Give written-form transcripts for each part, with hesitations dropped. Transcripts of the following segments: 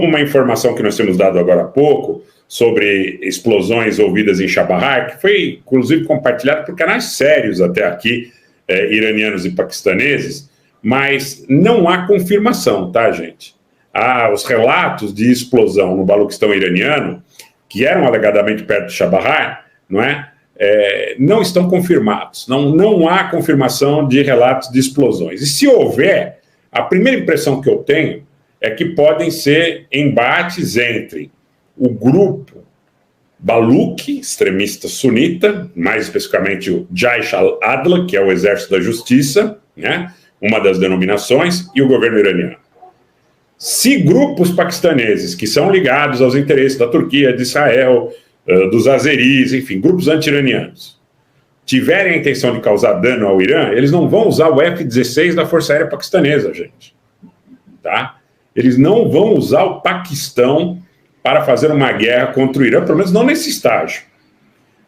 uma informação que nós temos dado agora há pouco sobre explosões ouvidas em Chabahar, que foi, inclusive, compartilhado por canais sérios até aqui, iranianos e paquistaneses, mas não há confirmação, tá, gente? Os relatos de explosão no Baluquistão iraniano, que eram alegadamente perto de Chabahar, não estão confirmados. Não há confirmação de relatos de explosões. E se houver, a primeira impressão que eu tenho é que podem ser embates entre o grupo Baluchi, extremista sunita, mais especificamente o Jaish al-Adla, que é o Exército da Justiça, né, uma das denominações, e o governo iraniano. Se grupos paquistaneses que são ligados aos interesses da Turquia, de Israel, dos azeris, enfim, grupos anti-iranianos, tiverem a intenção de causar dano ao Irã, eles não vão usar o F-16 da Força Aérea Paquistanesa, gente. Tá? Eles não vão usar o Paquistão para fazer uma guerra contra o Irã, pelo menos não nesse estágio.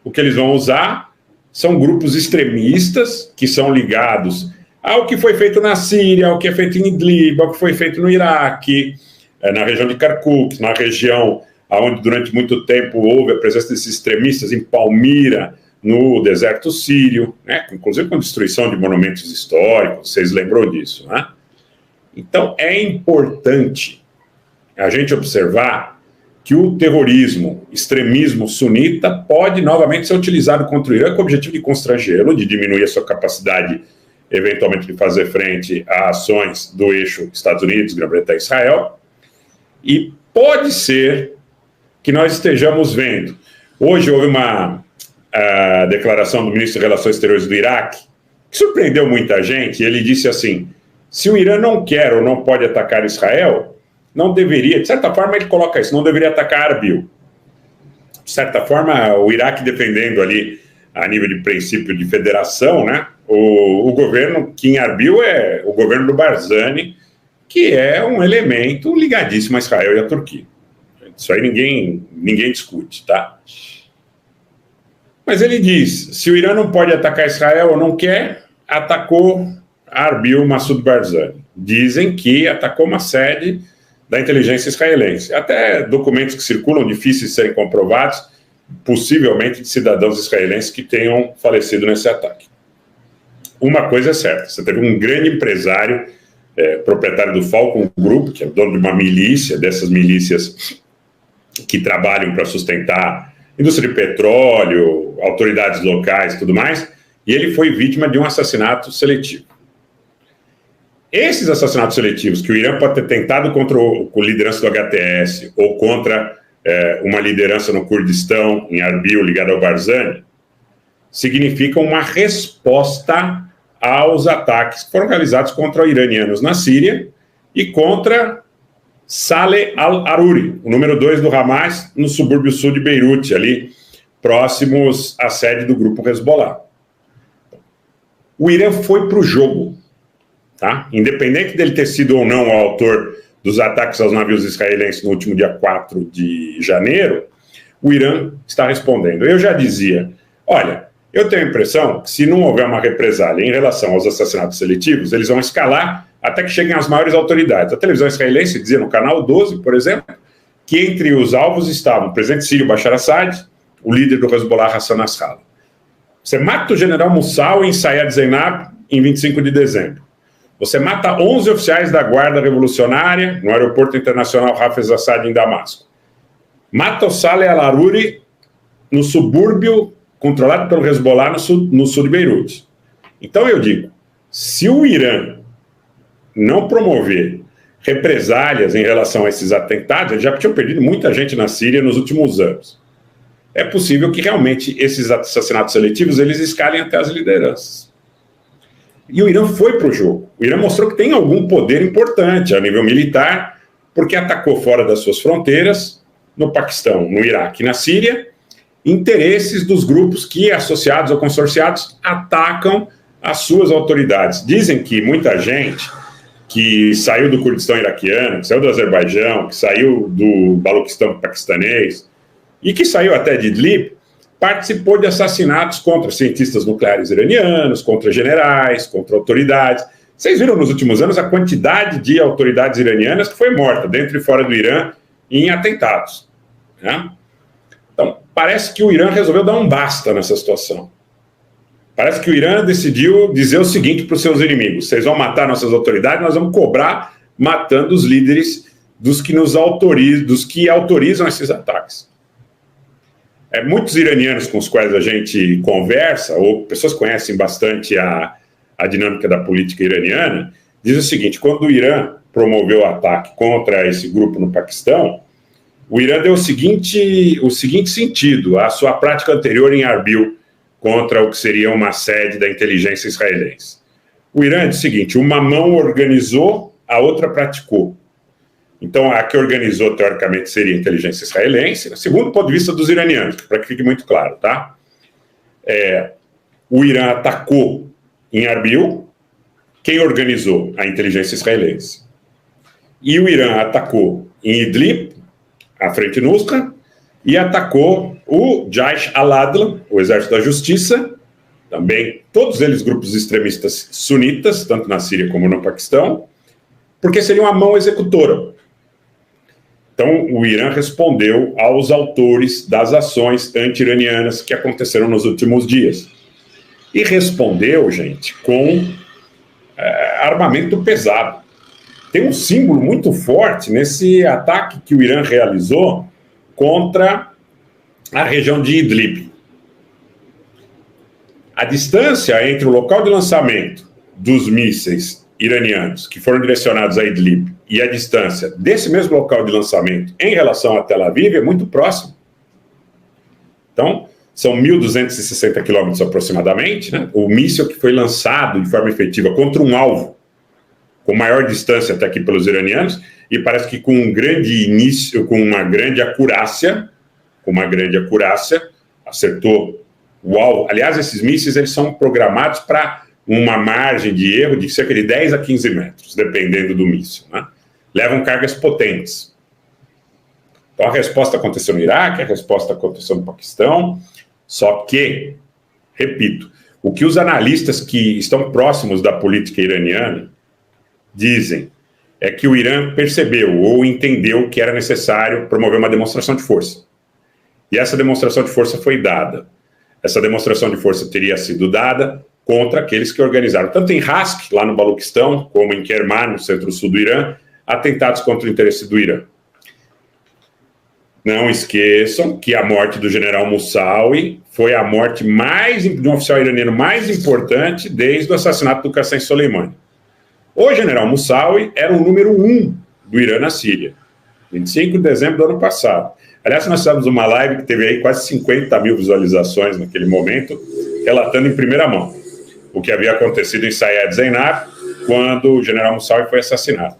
O que eles vão usar são grupos extremistas que são ligados ao que foi feito na Síria, ao que é feito em Idlib, ao que foi feito no Iraque, na região de Kirkuk, na região onde durante muito tempo houve a presença desses extremistas em Palmira, no deserto sírio, né? Inclusive com destruição de monumentos históricos, vocês lembram disso, né? Então é importante a gente observar que o terrorismo, extremismo sunita pode novamente ser utilizado contra o Irã com o objetivo de constrangê-lo, de diminuir a sua capacidade, eventualmente, de fazer frente a ações do eixo Estados Unidos, Grã-Bretanha e Israel. E pode ser que nós estejamos vendo. Hoje houve uma declaração do ministro de Relações Exteriores do Iraque, que surpreendeu muita gente. Ele disse assim: se o Irã não quer ou não pode atacar Israel, não deveria, de certa forma ele coloca isso, não deveria atacar Arbil. De certa forma, o Iraque defendendo ali, a nível de princípio de federação, né, o governo que em Arbil é o governo do Barzani, que é um elemento ligadíssimo a Israel e a Turquia. Isso aí ninguém discute, tá? Mas ele diz, se o Irã não pode atacar Israel ou não quer, atacou Arbil Massoud Barzani. Dizem que atacou uma sede da inteligência israelense. Até documentos que circulam, difíceis de serem comprovados, possivelmente de cidadãos israelenses que tenham falecido nesse ataque. Uma coisa é certa, você teve um grande empresário, proprietário do Falcon Group, que é dono de uma milícia, dessas milícias que trabalham para sustentar indústria de petróleo, autoridades locais e tudo mais, e ele foi vítima de um assassinato seletivo. Esses assassinatos seletivos que o Irã pode ter tentado contra a liderança do HTS ou contra uma liderança no Kurdistão, em Arbil, ligada ao Barzani, significam uma resposta aos ataques que foram realizados contra iranianos na Síria e contra Saleh al-Aruri, o número 2 do Hamas, no subúrbio sul de Beirute, ali próximos à sede do grupo Hezbollah. O Irã foi para o jogo. Tá? Independente dele ter sido ou não o autor dos ataques aos navios israelenses no último dia 4 de janeiro, o Irã está respondendo. Eu já dizia, olha, eu tenho a impressão que se não houver uma represália em relação aos assassinatos seletivos, eles vão escalar até que cheguem às maiores autoridades. A televisão israelense dizia no canal 12, por exemplo, que entre os alvos estavam o presidente sírio Bashar Assad, o líder do Hezbollah Hassan Nasrallah. Você mata o general Moussal em Sayed Zainab em 25 de dezembro. Você mata 11 oficiais da Guarda Revolucionária no Aeroporto Internacional Hafez Assad em Damasco. Mata o Saleh al-Aruri no subúrbio controlado pelo Hezbollah no sul de Beirute. Então eu digo, se o Irã não promover represálias em relação a esses atentados, eles já tinham perdido muita gente na Síria nos últimos anos. É possível que realmente esses assassinatos seletivos eles escalem até as lideranças. E o Irã foi para o jogo. O Irã mostrou que tem algum poder importante a nível militar, porque atacou fora das suas fronteiras, no Paquistão, no Iraque e na Síria, interesses dos grupos que, associados ou consorciados, atacam as suas autoridades. Dizem que muita gente que saiu do Kurdistão iraquiano, que saiu do Azerbaijão, que saiu do Baluquistão paquistanês e que saiu até de Idlib, participou de assassinatos contra cientistas nucleares iranianos, contra generais, contra autoridades. Vocês viram nos últimos anos a quantidade de autoridades iranianas que foi morta, dentro e fora do Irã, em atentados, né? Então, parece que o Irã resolveu dar um basta nessa situação. Parece que o Irã decidiu dizer o seguinte para os seus inimigos: vocês vão matar nossas autoridades, nós vamos cobrar matando os líderes dos que autorizam esses ataques. Muitos iranianos com os quais a gente conversa, ou pessoas que conhecem bastante a dinâmica da política iraniana, dizem o seguinte: quando o Irã promoveu o ataque contra esse grupo no Paquistão, o Irã deu o seguinte sentido à sua prática anterior em Arbil, contra o que seria uma sede da inteligência israelense. O Irã diz o seguinte: uma mão organizou, a outra praticou. Então, a que organizou, teoricamente, seria a inteligência israelense, segundo o ponto de vista dos iranianos, para que fique muito claro, tá? O Irã atacou em Arbil, quem organizou? A inteligência israelense. E o Irã atacou em Idlib, a Frente Nusra, e atacou o Jaish al-Adl, o Exército da Justiça, também, todos eles grupos extremistas sunitas, tanto na Síria como no Paquistão, porque seria uma mão executora. Então, o Irã respondeu aos autores das ações anti-iranianas que aconteceram nos últimos dias. E respondeu, gente, com armamento pesado. Tem um símbolo muito forte nesse ataque que o Irã realizou contra a região de Idlib. A distância entre o local de lançamento dos mísseis iranianos que foram direcionados a Idlib e a distância desse mesmo local de lançamento em relação a Tel Aviv é muito próximo. Então, são 1.260 quilômetros aproximadamente, né? O míssil que foi lançado de forma efetiva contra um alvo com maior distância até aqui pelos iranianos, e parece que com um grande início, com uma grande acurácia, acertou o alvo. Aliás, esses mísseis eles são programados para uma margem de erro de cerca de 10 a 15 metros, dependendo do míssil, né? Levam cargas potentes. Então, a resposta aconteceu no Iraque, a resposta aconteceu no Paquistão, só que, repito, o que os analistas que estão próximos da política iraniana dizem é que o Irã percebeu ou entendeu que era necessário promover uma demonstração de força. E essa demonstração de força foi dada. Essa demonstração de força teria sido dada contra aqueles que organizaram, tanto em Rask, lá no Baluquistão, como em Kerman, no centro-sul do Irã, atentados contra o interesse do Irã. Não esqueçam que a morte do general Moussaoui foi a morte de um oficial iraniano mais importante desde o assassinato do Qassem Soleimani. O general Moussaoui era o número 1 do Irã na Síria, 25 de dezembro do ano passado. Aliás, nós fizemos uma live que teve aí quase 50 mil visualizações naquele momento, relatando em primeira mão o que havia acontecido em Sayed Zainab quando o general Moussaoui foi assassinado.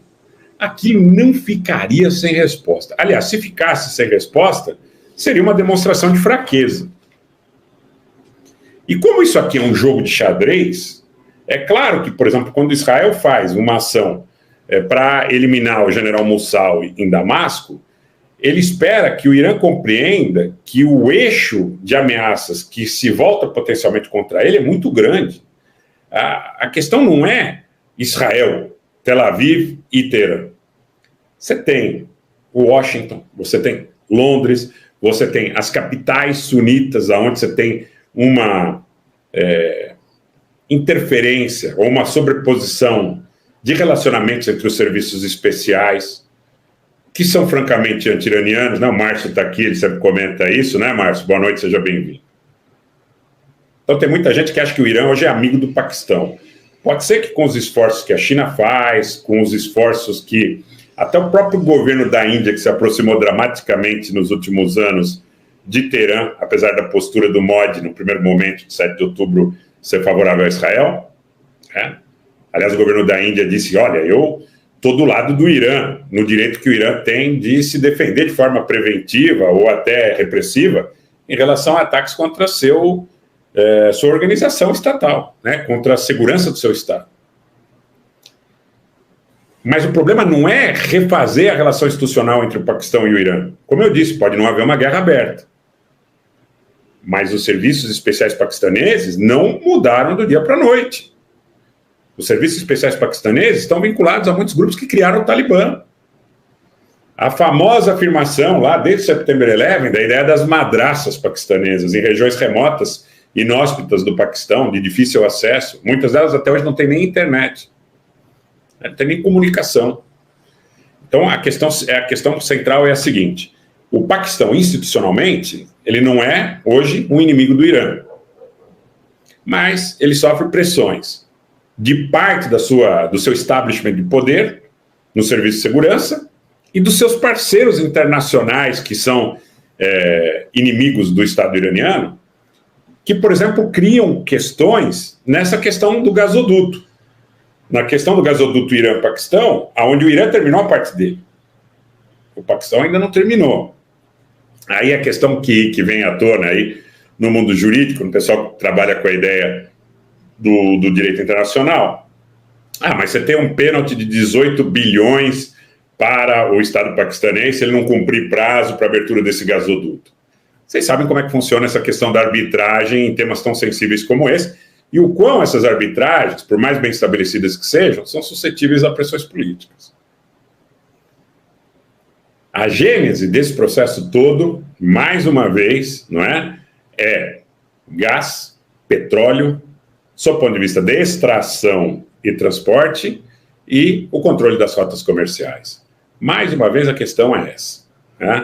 Aquilo não ficaria sem resposta. Aliás, se ficasse sem resposta, seria uma demonstração de fraqueza. E como isso aqui é um jogo de xadrez, é claro que, por exemplo, quando Israel faz uma ação para eliminar o general Moussaoui em Damasco, ele espera que o Irã compreenda que o eixo de ameaças que se volta potencialmente contra ele é muito grande. A questão não é Israel, Tel Aviv e Teherã. Você tem Washington, você tem Londres, você tem as capitais sunitas, onde você tem uma interferência ou uma sobreposição de relacionamentos entre os serviços especiais, que são francamente anti-iranianos, né? O Márcio está aqui, ele sempre comenta isso, né, Márcio? Boa noite, seja bem-vindo. Então tem muita gente que acha que o Irã hoje é amigo do Paquistão. Pode ser que com os esforços que a China faz, com os esforços que até o próprio governo da Índia, que se aproximou dramaticamente nos últimos anos de Teherã, apesar da postura do Modi, no primeiro momento, de 7 de outubro, ser favorável a Israel. Aliás, o governo da Índia disse, olha, eu estou do lado do Irã, no direito que o Irã tem de se defender de forma preventiva ou até repressiva em relação a ataques contra sua organização estatal, né, contra a segurança do seu Estado. Mas o problema não é refazer a relação institucional entre o Paquistão e o Irã. Como eu disse, pode não haver uma guerra aberta. Mas os serviços especiais paquistaneses não mudaram do dia para a noite. Os serviços especiais paquistaneses estão vinculados a muitos grupos que criaram o Talibã. A famosa afirmação lá desde September 11 da ideia das madraças paquistanesas em regiões remotas, inóspitas do Paquistão, de difícil acesso, muitas delas até hoje não têm nem internet, não tem nem comunicação. Então a questão central é a seguinte: o Paquistão institucionalmente ele não é hoje um inimigo do Irã, mas ele sofre pressões de parte do seu establishment de poder no serviço de segurança e dos seus parceiros internacionais que são inimigos do Estado iraniano, que, por exemplo, criam questões nessa questão do gasoduto. Na questão do gasoduto Irã-Paquistão, onde o Irã terminou a parte dele. O Paquistão ainda não terminou. Aí a questão que vem à tona aí no mundo jurídico, no pessoal que trabalha com a ideia do direito internacional. Mas você tem um pênalti de 18 bilhões para o Estado paquistanês se ele não cumprir prazo para a abertura desse gasoduto. Vocês sabem como é que funciona essa questão da arbitragem em temas tão sensíveis como esse, e o quão essas arbitragens, por mais bem estabelecidas que sejam, são suscetíveis a pressões políticas. A gênese desse processo todo, mais uma vez, não é gás, petróleo, sob o ponto de vista de extração e transporte, e o controle das rotas comerciais. Mais uma vez a questão é essa, né?